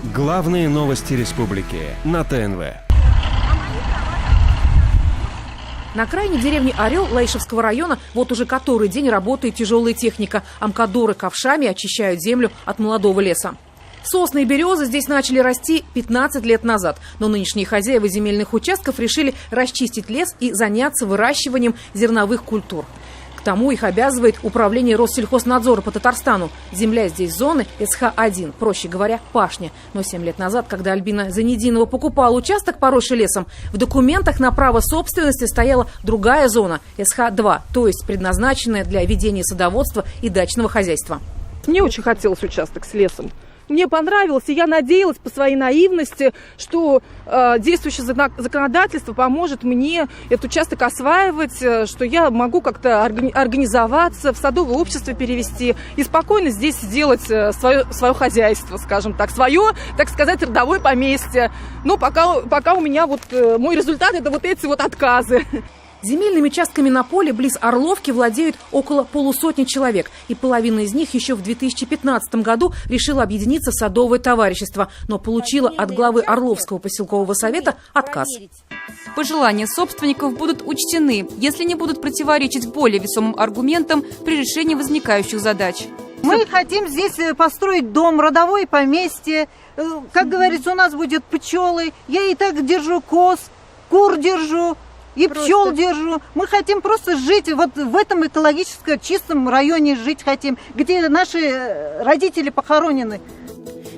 Главные новости республики на ТНВ. На окраине деревни Орел Лаишевского района вот уже который день работает тяжелая техника. Амкадоры ковшами очищают землю от молодого леса. Сосны и березы здесь начали расти 15 лет назад. Но нынешние хозяева земельных участков решили расчистить лес и заняться выращиванием зерновых культур. К тому их обязывает управление Россельхознадзора по Татарстану. Земля здесь зоны СХ-1, проще говоря, пашня. Но 7 лет назад, когда Альбина Занединова покупала участок, поросший лесом, в документах на право собственности стояла другая зона СХ-2, то есть предназначенная для ведения садоводства и дачного хозяйства. Мне очень хотелось участок с лесом. Мне понравилось, и я надеялась по своей наивности, что действующее законодательство поможет мне этот участок осваивать, что я могу как-то организоваться, в садовое общество перевести и спокойно здесь сделать свое хозяйство, скажем так, свое, так сказать, родовое поместье. Но пока у меня мой результат – это вот эти отказы. Земельными участками на поле близ Орловки владеют около полусотни человек. И половина из них еще в 2015 году решила объединиться в садовое товарищество, но получила от главы Орловского поселкового совета отказ. Пожелания собственников будут учтены, если не будут противоречить более весомым аргументам при решении возникающих задач. Мы хотим здесь построить дом, родовое поместье. Как говорится, у нас будет пчелы. Я и так держу коз, кур держу. И пчел держу. Мы хотим просто жить в этом экологически чистом районе, жить хотим, где наши родители похоронены.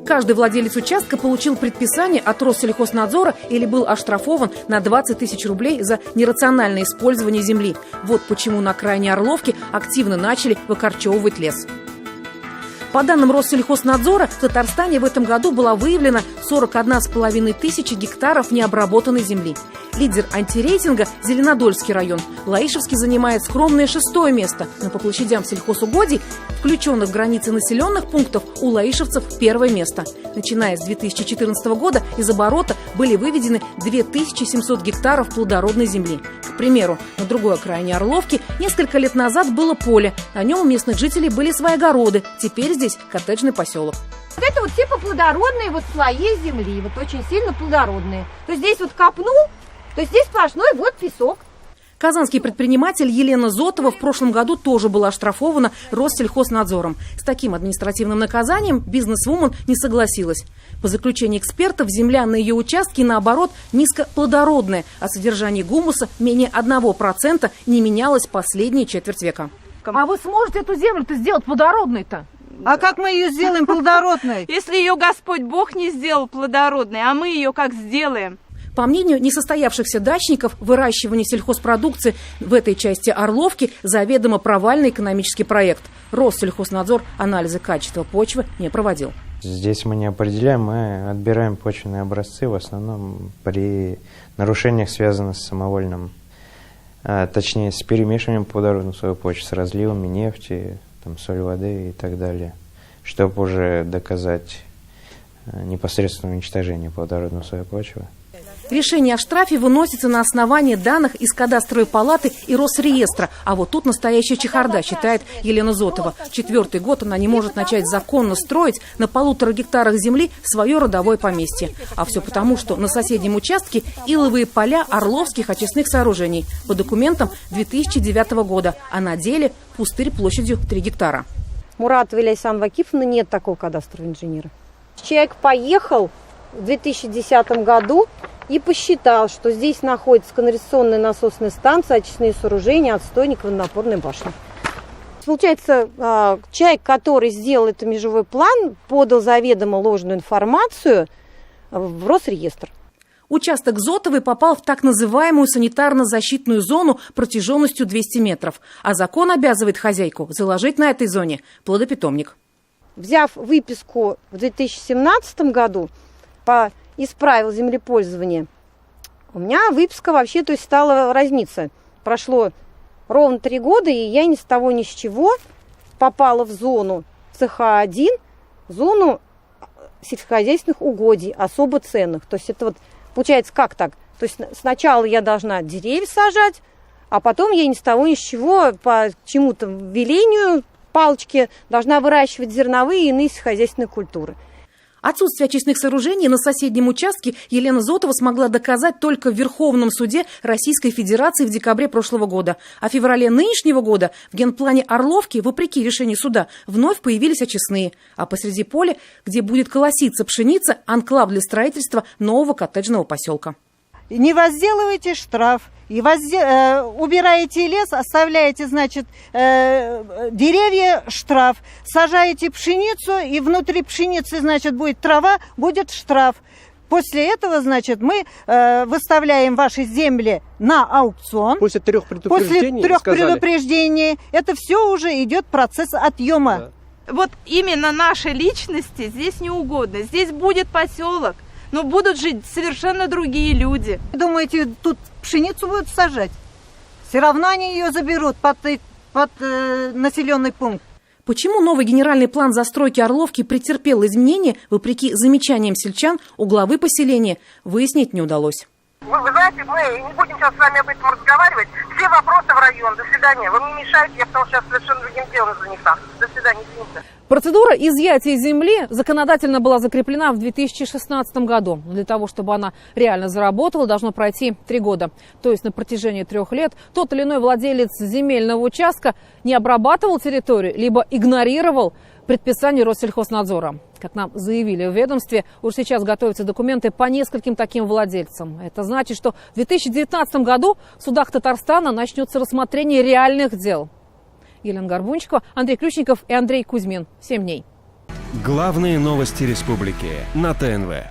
Каждый владелец участка получил предписание от Россельхознадзора или был оштрафован на 20 тысяч рублей за нерациональное использование земли. Вот почему на окраине Орловки активно начали выкорчевывать лес. По данным Россельхознадзора, в Татарстане в этом году была выявлена 41,5 тысячи гектаров необработанной земли. Лидер антирейтинга – Зеленодольский район. Лаишевский занимает скромное 6-е место. Но по площадям сельхозугодий, включенных в границы населенных пунктов, у лаишевцев 1-е место. Начиная с 2014 года из оборота были выведены 2700 гектаров плодородной земли. К примеру, на другой окраине Орловки несколько лет назад было поле. На нем у местных жителей были свои огороды. Теперь здесь коттеджный поселок. Вот это типа плодородные слои земли, очень сильно плодородные. То есть здесь копнул, то есть здесь сплошной песок. Казанский предприниматель Елена Зотова в прошлом году тоже была оштрафована Россельхознадзором. С таким административным наказанием бизнес-вумен не согласилась. По заключению экспертов, земля на ее участке, наоборот, низкоплодородная, а содержание гумуса менее 1% не менялось последние четверть века. А вы сможете эту землю-то сделать плодородной-то? А как мы ее сделаем плодородной? Если ее Господь Бог не сделал плодородной, а мы ее как сделаем? По мнению несостоявшихся дачников, выращивание сельхозпродукции в этой части Орловки заведомо провальный экономический проект. Россельхознадзор анализы качества почвы не проводил. Здесь мы не определяем, мы отбираем почвенные образцы, в основном при нарушениях, связанных с самовольным, точнее с перемешиванием плодородной соевой почвы, с разливами нефти, соль воды и так далее, чтобы уже доказать непосредственное уничтожение плодородной соевой почвы. Решение о штрафе выносится на основании данных из кадастровой палаты и Росреестра. А вот тут настоящая чехарда, считает Елена Зотова. 4-й год она не может начать законно строить на 1,5 гектарах земли свое родовое поместье. А все потому, что на соседнем участке иловые поля Орловских очистных сооружений. По документам 2009 года, а на деле пустырь площадью 3 гектара. Муратова Ляйсан Вакифовна, нет такого кадастрового инженера. Человек поехал в 2010 году и посчитал, что здесь находится канализационная насосная станция, очистные сооружения, отстойник, водонапорной башни. Получается, человек, который сделал этот межевой план, подал заведомо ложную информацию в Росреестр. Участок Зотовой попал в так называемую санитарно-защитную зону протяженностью 200 метров. А закон обязывает хозяйку заложить на этой зоне плодопитомник. Взяв выписку в 2017 году из правил землепользования, у меня выписка вообще стала разниться. Прошло ровно 3 года, и я ни с того ни с чего попала в зону ЦХ-1, зону сельскохозяйственных угодий, особо ценных. То есть это получается как так? То есть сначала я должна деревья сажать, а потом я ни с того ни с чего по чему-то велению палочки должна выращивать зерновые и иные сельскохозяйственные культуры. Отсутствие очистных сооружений на соседнем участке Елена Зотова смогла доказать только в Верховном суде Российской Федерации в декабре прошлого года. А в феврале нынешнего года в генплане Орловки, вопреки решению суда, вновь появились очистные. А посреди поля, где будет колоситься пшеница, анклав для строительства нового коттеджного поселка. Не возделывайте — штраф. И убираете лес, оставляете, значит, деревья — штраф. Сажаете пшеницу, и внутри пшеницы, значит, будет трава, будет штраф. После этого, значит, мы выставляем ваши земли на аукцион. После 3 предупреждений, После 3 предупреждений. Это все уже идет процесс отъема. Да. Вот именно нашей личности здесь не угодно. Здесь будет поселок, но будут жить совершенно другие люди. Думаете, тут пшеницу будут сажать? Все равно они ее заберут под населенный пункт. Почему новый генеральный план застройки Орловки претерпел изменения, вопреки замечаниям сельчан, у главы поселения выяснить не удалось. Вы знаете, мы не будем сейчас с вами об этом разговаривать. Все вопросы в район. До свидания. Вы мне мешаете, я потому что сейчас совершенно другим делом занята. До свидания, извините. Процедура изъятия земли законодательно была закреплена в 2016 году. Для того, чтобы она реально заработала, должно пройти 3 года. То есть на протяжении 3 лет тот или иной владелец земельного участка не обрабатывал территорию, либо игнорировал предписание Россельхознадзора. Как нам заявили в ведомстве, уже сейчас готовятся документы по нескольким таким владельцам. Это значит, что в 2019 году в судах Татарстана начнется рассмотрение реальных дел. Елена Горбунчикова, Андрей Ключников и Андрей Кузьмин. 7 дней. Главные новости республики на ТНВ.